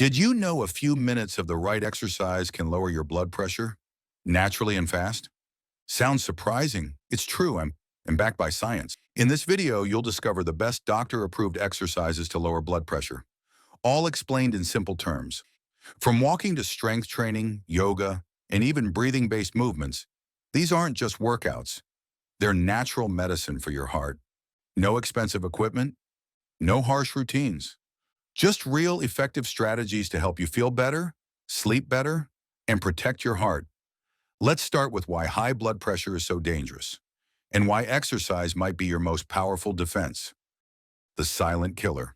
Did you know a few minutes of the right exercise can lower your blood pressure naturally and fast? Sounds surprising. It's true and backed by science. In this video, you'll discover the best doctor-approved exercises to lower blood pressure, all explained in simple terms. From walking to strength training, yoga, and even breathing-based movements, these aren't just workouts. They're natural medicine for your heart. No expensive equipment, no harsh routines. Just real effective strategies to help you feel better, sleep better, and protect your heart. Let's start with why high blood pressure is so dangerous and why exercise might be your most powerful defense. The silent killer.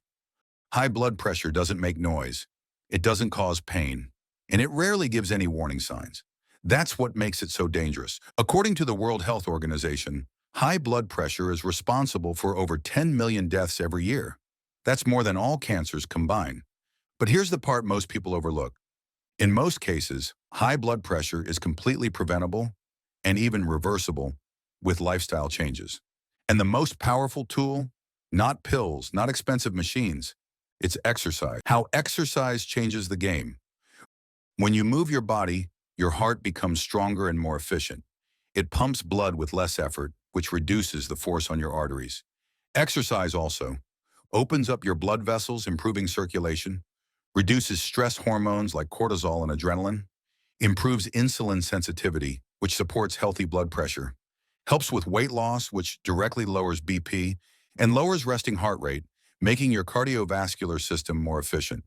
High blood pressure doesn't make noise. It doesn't cause pain, and it rarely gives any warning signs. That's what makes it so dangerous. According to the World Health Organization, high blood pressure is responsible for over 10 million deaths every year. That's more than all cancers combined. But here's the part most people overlook. In most cases, high blood pressure is completely preventable and even reversible with lifestyle changes. And the most powerful tool, not pills, not expensive machines, it's exercise. How exercise changes the game. When you move your body, your heart becomes stronger and more efficient. It pumps blood with less effort, which reduces the force on your arteries. Exercise also opens up your blood vessels, improving circulation, reduces stress hormones like cortisol and adrenaline, improves insulin sensitivity, which supports healthy blood pressure, helps with weight loss, which directly lowers BP, and lowers resting heart rate, making your cardiovascular system more efficient.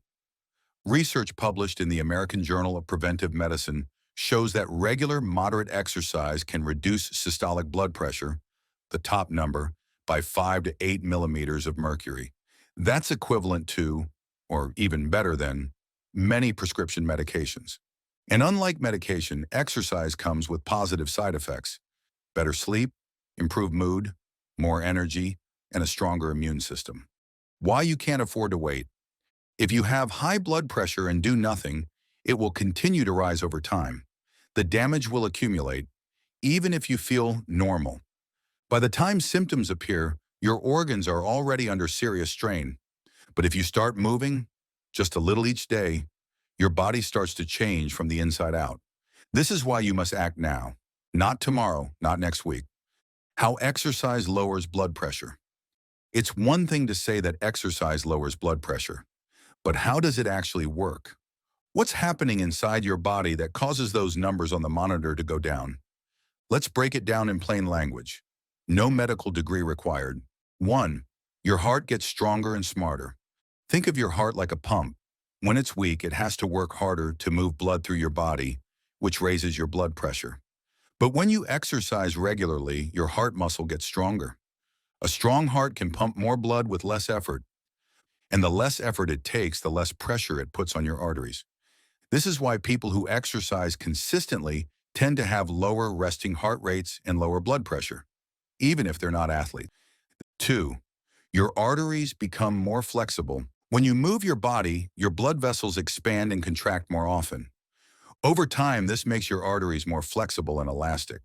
Research published in the American Journal of Preventive Medicine shows that regular moderate exercise can reduce systolic blood pressure, the top number, by 5 to 8 millimeters of mercury. That's equivalent to, or even better than, many prescription medications. And unlike medication, exercise comes with positive side effects: better sleep, improved mood, more energy, and a stronger immune system. Why you can't afford to wait. If you have high blood pressure and do nothing, it will continue to rise over time. The damage will accumulate, even if you feel normal. By the time symptoms appear, your organs are already under serious strain. But if you start moving, just a little each day, your body starts to change from the inside out. This is why you must act now, not tomorrow, not next week. How exercise lowers blood pressure. It's one thing to say that exercise lowers blood pressure, but how does it actually work? What's happening inside your body that causes those numbers on the monitor to go down? Let's break it down in plain language. No medical degree required. 1. Your heart gets stronger and smarter. Think of your heart like a pump. When it's weak, it has to work harder to move blood through your body, which raises your blood pressure. But when you exercise regularly, your heart muscle gets stronger. A strong heart can pump more blood with less effort. And the less effort it takes, the less pressure it puts on your arteries. This is why people who exercise consistently tend to have lower resting heart rates and lower blood pressure, even if they're not athletes. 2. Your arteries become more flexible. When you move your body, your blood vessels expand and contract more often. Over time, this makes your arteries more flexible and elastic,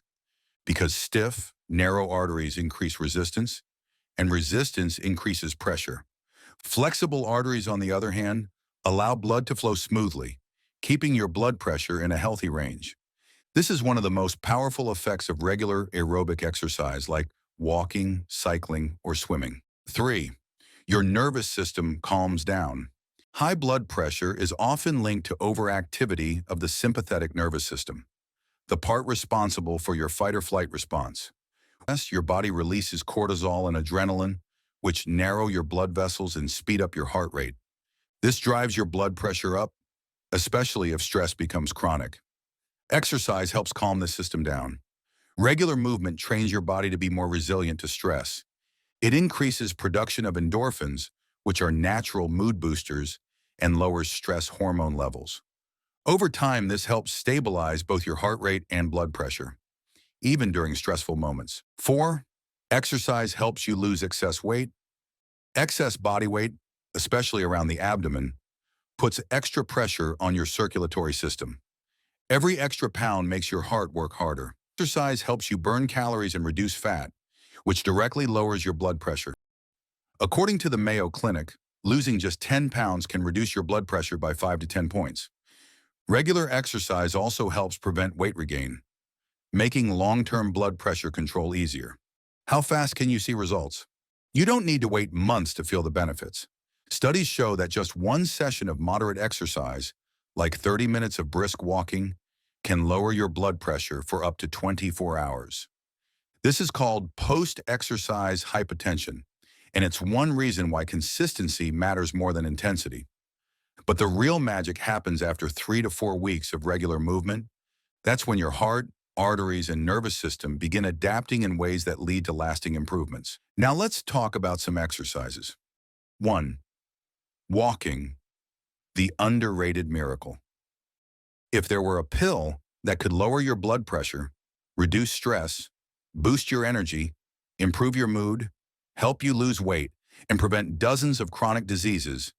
because stiff, narrow arteries increase resistance, and resistance increases pressure. Flexible arteries, on the other hand, allow blood to flow smoothly, keeping your blood pressure in a healthy range. This is one of the most powerful effects of regular aerobic exercise like walking, cycling, or swimming. 3. Your nervous system calms down. High blood pressure is often linked to overactivity of the sympathetic nervous system, the part responsible for your fight-or-flight response. Yes, your body releases cortisol and adrenaline, which narrow your blood vessels and speed up your heart rate. This drives your blood pressure up, especially if stress becomes chronic. Exercise helps calm the system down. Regular movement trains your body to be more resilient to stress. It increases production of endorphins, which are natural mood boosters, and lowers stress hormone levels. Over time, this helps stabilize both your heart rate and blood pressure, even during stressful moments. 4. Exercise helps you lose excess weight. Excess body weight, especially around the abdomen, puts extra pressure on your circulatory system. Every extra pound makes your heart work harder. Exercise helps you burn calories and reduce fat, which directly lowers your blood pressure. According to the Mayo Clinic, Losing just 10 pounds can reduce your blood pressure by 5 to 10 points. Regular exercise also helps prevent weight regain, making long-term blood pressure control easier. How fast can you see results? You don't need to wait months to feel the benefits. Studies show that just one session of moderate exercise, like 30 minutes of brisk walking, can lower your blood pressure for up to 24 hours. This is called post-exercise hypertension, and it's one reason why consistency matters more than intensity. But the real magic happens after 3 to 4 weeks of regular movement. That's when your heart, arteries, and nervous system begin adapting in ways that lead to lasting improvements. Now let's talk about some exercises. 1. Walking, the underrated miracle. If there were a pill that could lower your blood pressure, reduce stress, boost your energy, improve your mood, help you lose weight, and prevent dozens of chronic diseases,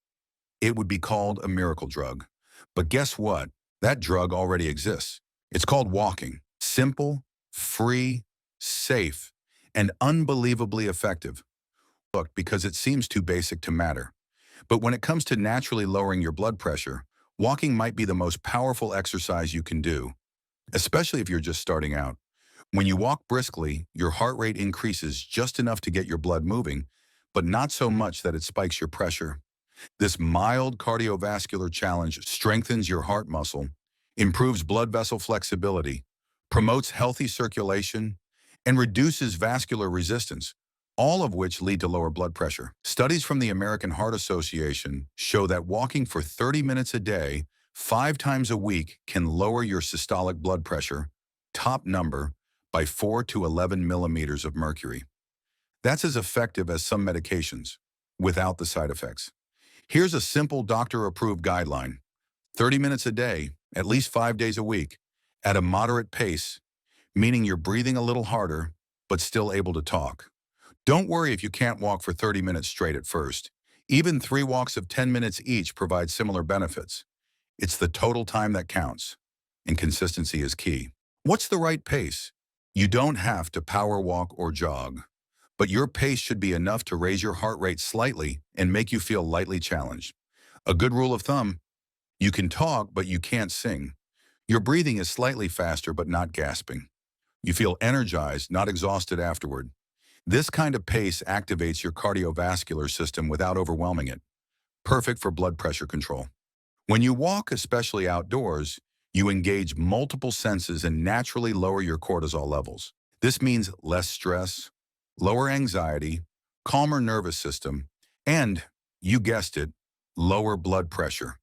it would be called a miracle drug. But guess what? That drug already exists. It's called walking. Simple, free, safe, and unbelievably effective. Look, because it seems too basic to matter. But when it comes to naturally lowering your blood pressure, walking might be the most powerful exercise you can do, especially if you're just starting out. When you walk briskly, your heart rate increases just enough to get your blood moving, but not so much that it spikes your pressure. This mild cardiovascular challenge strengthens your heart muscle, improves blood vessel flexibility, promotes healthy circulation, and reduces vascular resistance, all of which lead to lower blood pressure. Studies from the American Heart Association show that walking for 30 minutes a day, 5 times a week, can lower your systolic blood pressure, top number, by 4 to 11 millimeters of mercury. That's as effective as some medications, without the side effects. Here's a simple doctor-approved guideline. 30 minutes a day, at least 5 days a week, at a moderate pace, meaning you're breathing a little harder, but still able to talk. Don't worry if you can't walk for 30 minutes straight at first. Even 3 walks of 10 minutes each provide similar benefits. It's the total time that counts, and consistency is key. What's the right pace? You don't have to power walk or jog, but your pace should be enough to raise your heart rate slightly and make you feel lightly challenged. A good rule of thumb: you can talk, but you can't sing. Your breathing is slightly faster, but not gasping. You feel energized, not exhausted afterward. This kind of pace activates your cardiovascular system without overwhelming it. Perfect for blood pressure control. When you walk, especially outdoors, you engage multiple senses and naturally lower your cortisol levels. This means less stress, lower anxiety, calmer nervous system, and, you guessed it, lower blood pressure.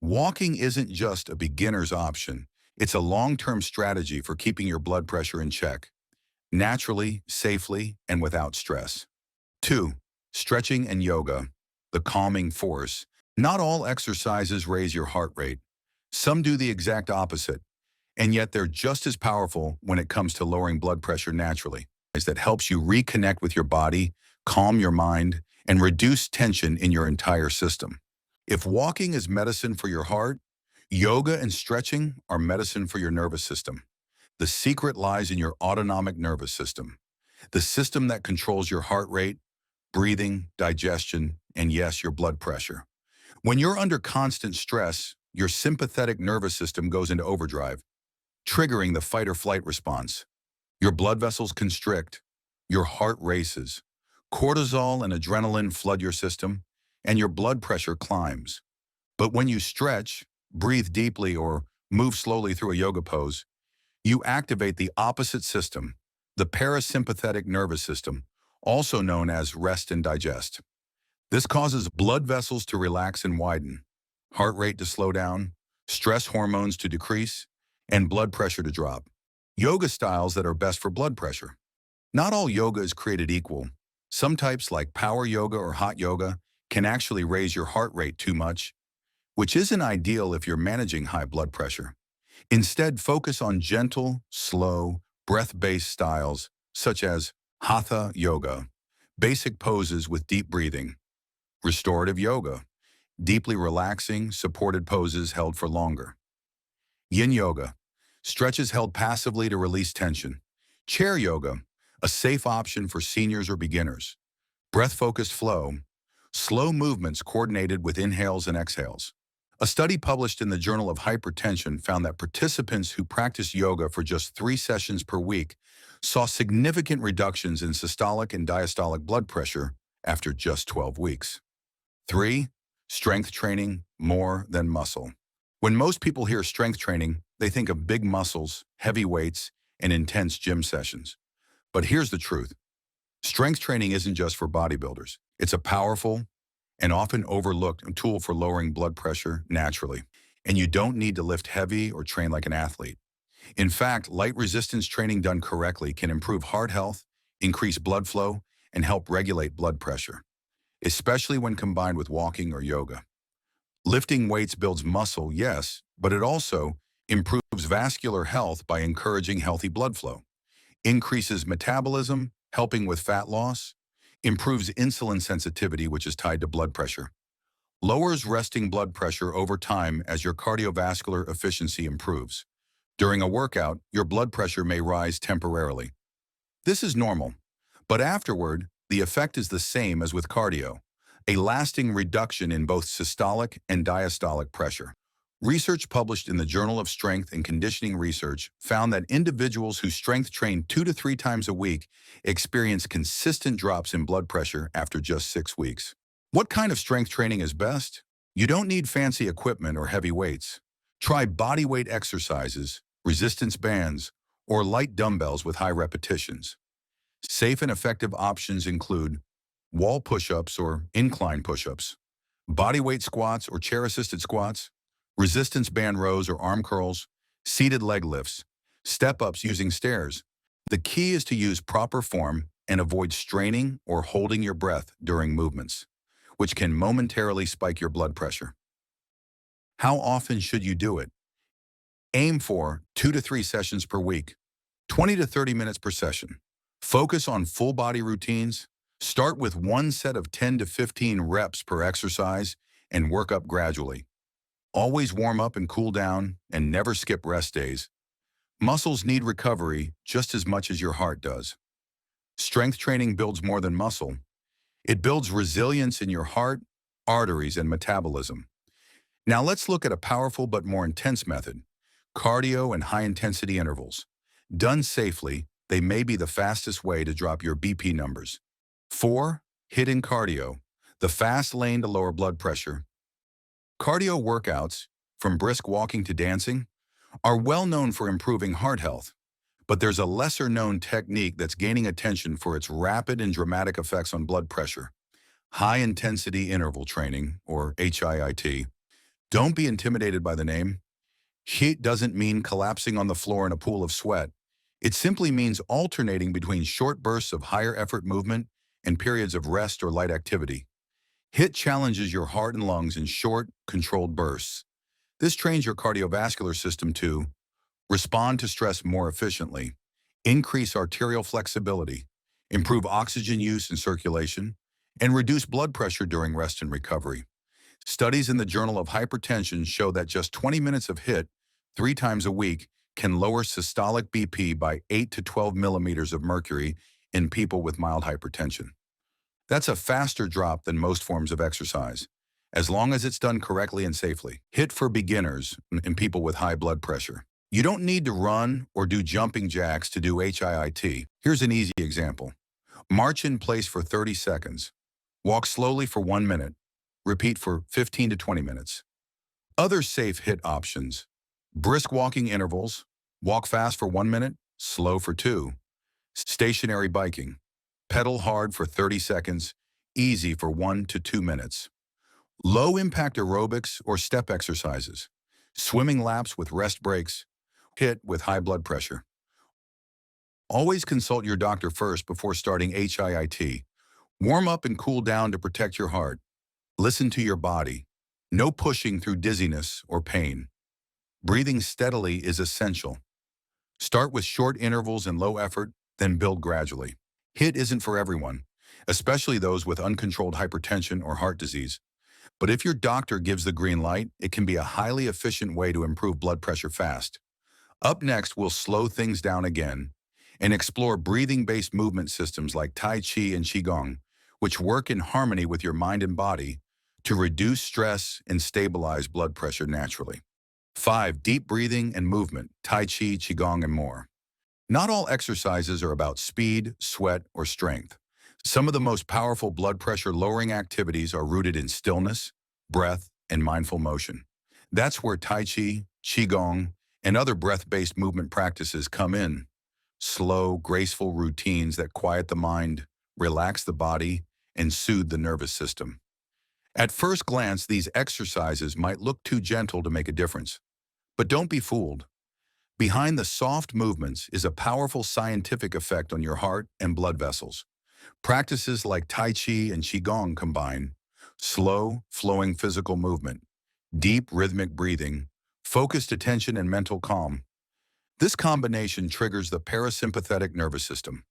Walking isn't just a beginner's option. It's a long-term strategy for keeping your blood pressure in check, naturally, safely, and without stress. 2. Stretching and yoga, the calming force. Not all exercises raise your heart rate. Some do the exact opposite, and yet they're just as powerful when it comes to lowering blood pressure naturally. That helps you reconnect with your body, calm your mind, and reduce tension in your entire system. If walking is medicine for your heart, yoga and stretching are medicine for your nervous system. The secret lies in your autonomic nervous system, the system that controls your heart rate, breathing, digestion, and yes, your blood pressure. When you're under constant stress, your sympathetic nervous system goes into overdrive, triggering the fight or flight response. Your blood vessels constrict, your heart races, cortisol and adrenaline flood your system, and your blood pressure climbs. But when you stretch, breathe deeply, or move slowly through a yoga pose, you activate the opposite system, the parasympathetic nervous system, also known as rest and digest. This causes blood vessels to relax and widen, heart rate to slow down, stress hormones to decrease, and blood pressure to drop. Yoga styles that are best for blood pressure. Not all yoga is created equal. Some types, like power yoga or hot yoga, can actually raise your heart rate too much, which isn't ideal if you're managing high blood pressure. Instead, focus on gentle, slow, breath-based styles such as hatha yoga, basic poses with deep breathing; restorative yoga, deeply relaxing, supported poses held for longer; yin yoga, stretches held passively to release tension; chair yoga, a safe option for seniors or beginners; breath-focused flow, Slow movements coordinated with inhales and exhales. A study published in the Journal of Hypertension found that participants who practiced yoga for just 3 sessions per week saw significant reductions in systolic and diastolic blood pressure after just 12 weeks. 3. Strength training more than muscle. When most people hear strength training, they think of big muscles, heavy weights, and intense gym sessions. But here's the truth. Strength training isn't just for bodybuilders. It's a powerful and often overlooked tool for lowering blood pressure naturally. And you don't need to lift heavy or train like an athlete. In fact, light resistance training done correctly can improve heart health, increase blood flow, and help regulate blood pressure, especially when combined with walking or yoga. Lifting weights builds muscle, yes, but it also improves vascular health by encouraging healthy blood flow, increases metabolism, helping with fat loss, improves insulin sensitivity, which is tied to blood pressure, lowers resting blood pressure over time as your cardiovascular efficiency improves. During a workout, your blood pressure may rise temporarily. This is normal, but afterward, the effect is the same as with cardio, a lasting reduction in both systolic and diastolic pressure. Research published in the Journal of Strength and Conditioning Research found that individuals who strength train 2 to 3 times a week experience consistent drops in blood pressure after just 6 weeks. What kind of strength training is best? You don't need fancy equipment or heavy weights. Try bodyweight exercises, resistance bands, or light dumbbells with high repetitions. Safe and effective options include wall push-ups or incline push-ups, bodyweight squats or chair-assisted squats, resistance band rows or arm curls, seated leg lifts, step-ups using stairs. The key is to use proper form and avoid straining or holding your breath during movements, which can momentarily spike your blood pressure. How often should you do it? Aim for 2 to 3 sessions per week, 20 to 30 minutes per session. Focus on full body routines. Start with one set of 10 to 15 reps per exercise and work up gradually. Always warm up and cool down and never skip rest days. Muscles need recovery just as much as your heart does. Strength training builds more than muscle. It builds resilience in your heart, arteries, and metabolism. Now let's look at a powerful but more intense method, cardio and high-intensity intervals. Done safely, they may be the fastest way to drop your BP numbers. 4. HIIT and cardio, the fast lane to lower blood pressure. Cardio workouts, from brisk walking to dancing, are well known for improving heart health. But there's a lesser-known technique that's gaining attention for its rapid and dramatic effects on blood pressure. High-intensity interval training, or HIIT. Don't be intimidated by the name. HIIT doesn't mean collapsing on the floor in a pool of sweat. It simply means alternating between short bursts of higher effort movement and periods of rest or light activity. HIIT challenges your heart and lungs in short, controlled bursts. This trains your cardiovascular system to respond to stress more efficiently, increase arterial flexibility, improve oxygen use and circulation, and reduce blood pressure during rest and recovery. Studies in the Journal of Hypertension show that just 20 minutes of HIIT 3 times a week can lower systolic BP by 8 to 12 millimeters of mercury in people with mild hypertension. That's a faster drop than most forms of exercise, as long as it's done correctly and safely. HIIT for beginners and people with high blood pressure. You don't need to run or do jumping jacks to do HIIT. Here's an easy example. March in place for 30 seconds. Walk slowly for 1 minute. Repeat for 15 to 20 minutes. Other safe HIIT options. Brisk walking intervals. Walk fast for 1 minute, slow for 2. Stationary biking. Pedal hard for 30 seconds, easy for 1 to 2 minutes. Low-impact aerobics or step exercises. Swimming laps with rest breaks. HIIT with high blood pressure. Always consult your doctor first before starting HIIT. Warm up and cool down to protect your heart. Listen to your body. No pushing through dizziness or pain. Breathing steadily is essential. Start with short intervals and low effort, then build gradually. HIIT isn't for everyone, especially those with uncontrolled hypertension or heart disease. But if your doctor gives the green light, it can be a highly efficient way to improve blood pressure fast. Up next, we'll slow things down again and explore breathing-based movement systems like Tai Chi and Qigong, which work in harmony with your mind and body to reduce stress and stabilize blood pressure naturally. 5. Deep breathing and movement, Tai Chi, Qigong, and more. Not all exercises are about speed, sweat, or strength. Some of the most powerful blood pressure lowering activities are rooted in stillness, breath, and mindful motion. That's where Tai Chi, Qigong, and other breath-based movement practices come in. Slow, graceful routines that quiet the mind, relax the body, and soothe the nervous system. At first glance, these exercises might look too gentle to make a difference. But don't be fooled. Behind the soft movements is a powerful scientific effect on your heart and blood vessels. Practices like Tai Chi and Qigong combine slow, flowing physical movement, deep rhythmic breathing, focused attention, and mental calm. This combination triggers the parasympathetic nervous system,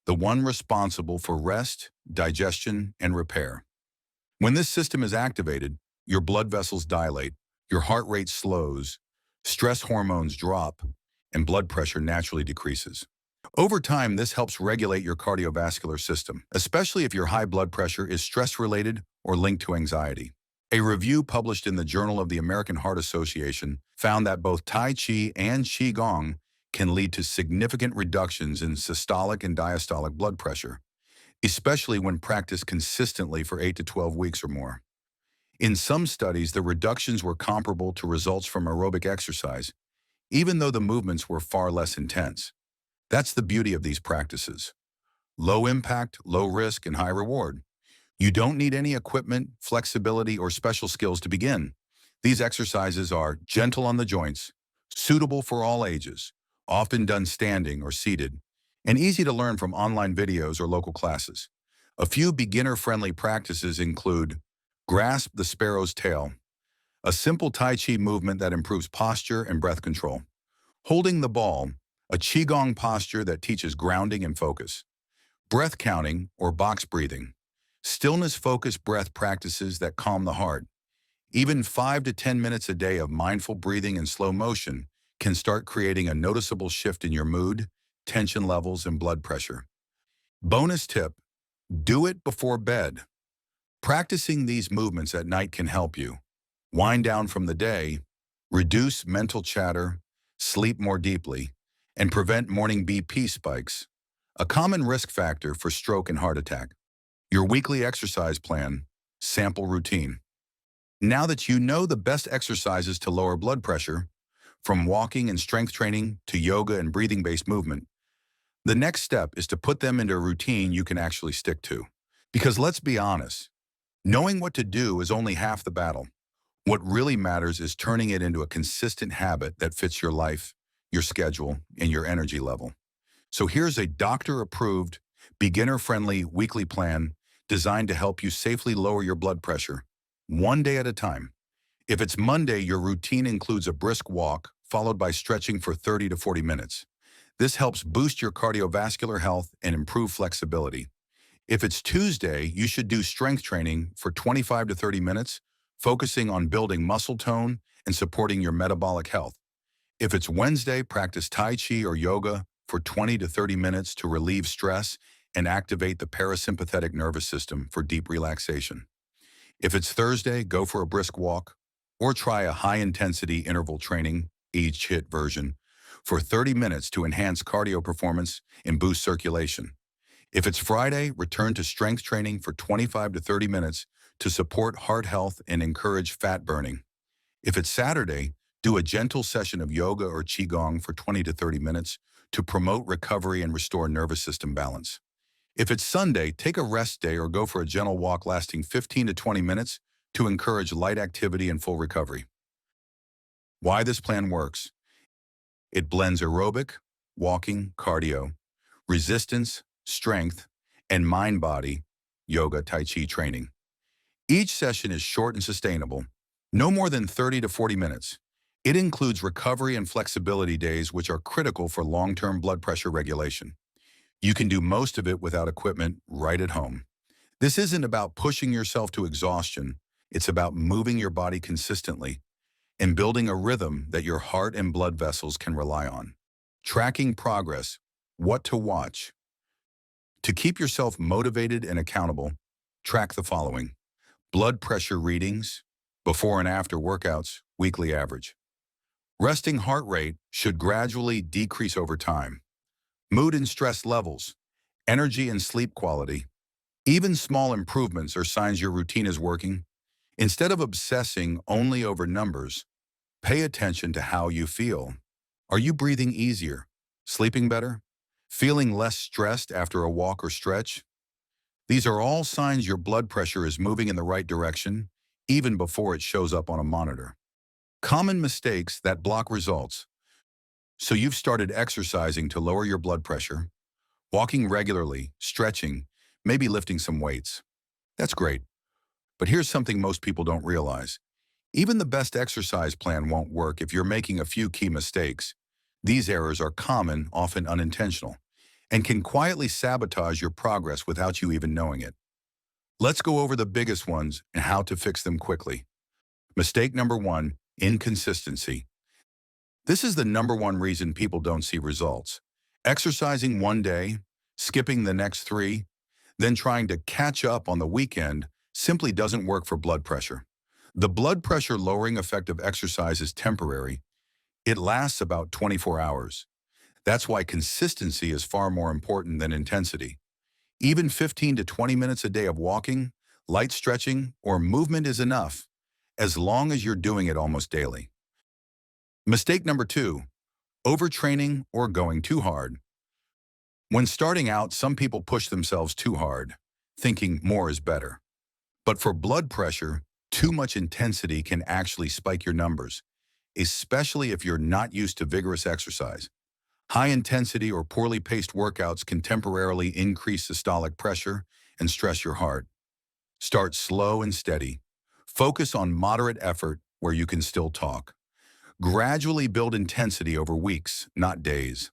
the one responsible for rest, digestion, and repair. When this system is activated, your blood vessels dilate, your heart rate slows, stress hormones drop, and blood pressure naturally decreases. Over time, this helps regulate your cardiovascular system, especially if your high blood pressure is stress-related or linked to anxiety. A review published in the Journal of the American Heart Association found that both Tai Chi and Qigong can lead to significant reductions in systolic and diastolic blood pressure, especially when practiced consistently for 8 to 12 weeks or more. In some studies, the reductions were comparable to results from aerobic exercise, even though the movements were far less intense. That's the beauty of these practices. Low impact, low risk, and high reward. You don't need any equipment, flexibility, or special skills to begin. These exercises are gentle on the joints, suitable for all ages, often done standing or seated, and easy to learn from online videos or local classes. A few beginner-friendly practices include grasp the sparrow's tail, a simple Tai Chi movement that improves posture and breath control. Holding the ball, a Qigong posture that teaches grounding and focus. Breath counting or box breathing, stillness-focused breath practices that calm the heart. Even 5 to 10 minutes a day of mindful breathing and slow motion can start creating a noticeable shift in your mood, tension levels, and blood pressure. Bonus tip, do it before bed. Practicing these movements at night can help you wind down from the day, reduce mental chatter, sleep more deeply, and prevent morning BP spikes, a common risk factor for stroke and heart attack. Your weekly exercise plan, sample routine. Now that you know the best exercises to lower blood pressure, from walking and strength training to yoga and breathing-based movement, the next step is to put them into a routine you can actually stick to. Because let's be honest, knowing what to do is only half the battle. What really matters is turning it into a consistent habit that fits your life, your schedule, and your energy level. So here's a doctor-approved, beginner-friendly weekly plan designed to help you safely lower your blood pressure, one day at a time. If it's Monday, your routine includes a brisk walk, followed by stretching for 30 to 40 minutes. This helps boost your cardiovascular health and improve flexibility. If it's Tuesday, you should do strength training for 25 to 30 minutes, focusing on building muscle tone and supporting your metabolic health. If it's Wednesday, practice Tai Chi or yoga for 20 to 30 minutes to relieve stress and activate the parasympathetic nervous system for deep relaxation. If it's Thursday, go for a brisk walk or try a high-intensity interval training, HIIT version, for 30 minutes to enhance cardio performance and boost circulation. If it's Friday, return to strength training for 25 to 30 minutes to support heart health and encourage fat burning. If it's Saturday, do a gentle session of yoga or Qigong for 20 to 30 minutes to promote recovery and restore nervous system balance. If it's Sunday, take a rest day or go for a gentle walk lasting 15 to 20 minutes to encourage light activity and full recovery. Why this plan works? It blends aerobic, walking, cardio, resistance, strength, and mind-body, yoga, Tai Chi training. Each session is short and sustainable, no more than 30 to 40 minutes. It includes recovery and flexibility days, which are critical for long-term blood pressure regulation. You can do most of it without equipment right at home. This isn't about pushing yourself to exhaustion. It's about moving your body consistently and building a rhythm that your heart and blood vessels can rely on. Tracking progress, what to watch. To keep yourself motivated and accountable, track the following: blood pressure readings, before and after workouts, weekly average. Resting heart rate should gradually decrease over time. Mood and stress levels, energy and sleep quality. Even small improvements are signs your routine is working. Instead of obsessing only over numbers, pay attention to how you feel. Are you breathing easier, sleeping better, feeling less stressed after a walk or stretch? These are all signs your blood pressure is moving in the right direction, even before it shows up on a monitor. Common mistakes that block results. So you've started exercising to lower your blood pressure, walking regularly, stretching, maybe lifting some weights. That's great. But here's something most people don't realize. Even the best exercise plan won't work if you're making a few key mistakes. These errors are common, often unintentional, and can quietly sabotage your progress without you even knowing it. Let's go over the biggest ones and how to fix them quickly. Mistake number one, inconsistency. This is the number one reason people don't see results. Exercising one day, skipping the next three, then trying to catch up on the weekend simply doesn't work for blood pressure. The blood pressure lowering effect of exercise is temporary. It lasts about 24 hours. That's why consistency is far more important than intensity. Even 15 to 20 minutes a day of walking, light stretching, or movement is enough, as long as you're doing it almost daily. Mistake number two, overtraining or going too hard. When starting out, some people push themselves too hard, thinking more is better. But for blood pressure, too much intensity can actually spike your numbers, especially if you're not used to vigorous exercise. High-intensity or poorly paced workouts can temporarily increase systolic pressure and stress your heart. Start slow and steady. Focus on moderate effort where you can still talk. Gradually build intensity over weeks, not days.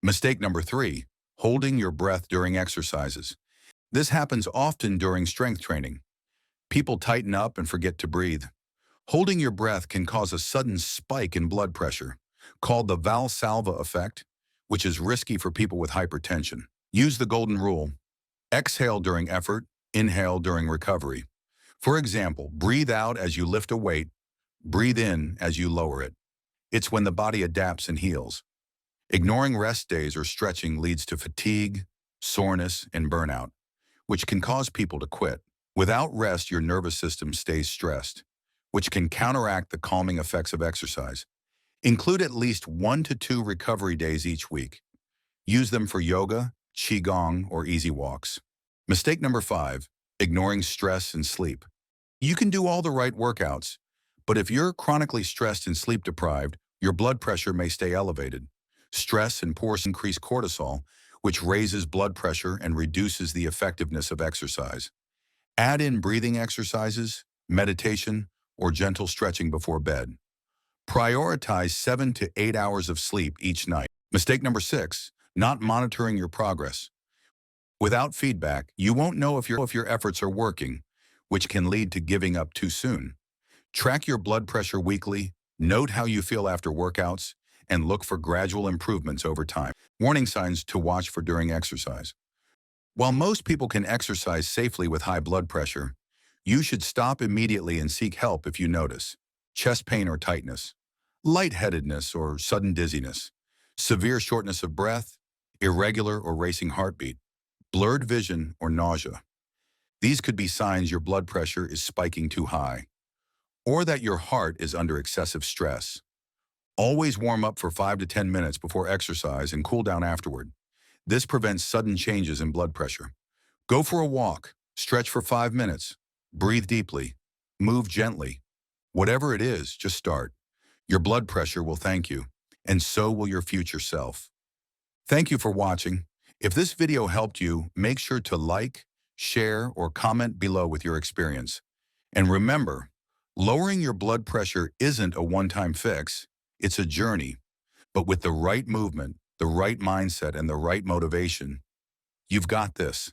Mistake number three, holding your breath during exercises. This happens often during strength training. People tighten up and forget to breathe. Holding your breath can cause a sudden spike in blood pressure, called the Valsalva effect, which is risky for people with hypertension. Use the golden rule. Exhale during effort, inhale during recovery. For example, breathe out as you lift a weight, breathe in as you lower it. It's when the body adapts and heals. Ignoring rest days or stretching leads to fatigue, soreness, and burnout, which can cause people to quit. Without rest, your nervous system stays stressed, which can counteract the calming effects of exercise. Include at least 1 to 2 recovery days each week. Use them for yoga, Qigong, or easy walks. Mistake number 5, ignoring stress and sleep. You can do all the right workouts, but if you're chronically stressed and sleep deprived, your blood pressure may stay elevated. Stress and poor sleep increase cortisol, which raises blood pressure and reduces the effectiveness of exercise. Add in breathing exercises, meditation, or gentle stretching before bed. Prioritize 7 to 8 hours of sleep each night. Mistake number 6, not monitoring your progress. Without feedback, you won't know if your efforts are working, which can lead to giving up too soon. Track your blood pressure weekly, note how you feel after workouts, and look for gradual improvements over time. Warning signs to watch for during exercise. While most people can exercise safely with high blood pressure, you should stop immediately and seek help if you notice chest pain or tightness, lightheadedness or sudden dizziness, severe shortness of breath, irregular or racing heartbeat, blurred vision or nausea. These could be signs your blood pressure is spiking too high, or that your heart is under excessive stress. Always warm up for 5 to 10 minutes before exercise and cool down afterward. This prevents sudden changes in blood pressure. Go for a walk, stretch for 5 minutes, breathe deeply, move gently. Whatever it is, just start. Your blood pressure will thank you, and so will your future self. Thank you for watching. If this video helped you, make sure to like, share, or comment below with your experience. And remember, lowering your blood pressure isn't a one-time fix, it's a journey. But with the right movement, the right mindset, and the right motivation, you've got this.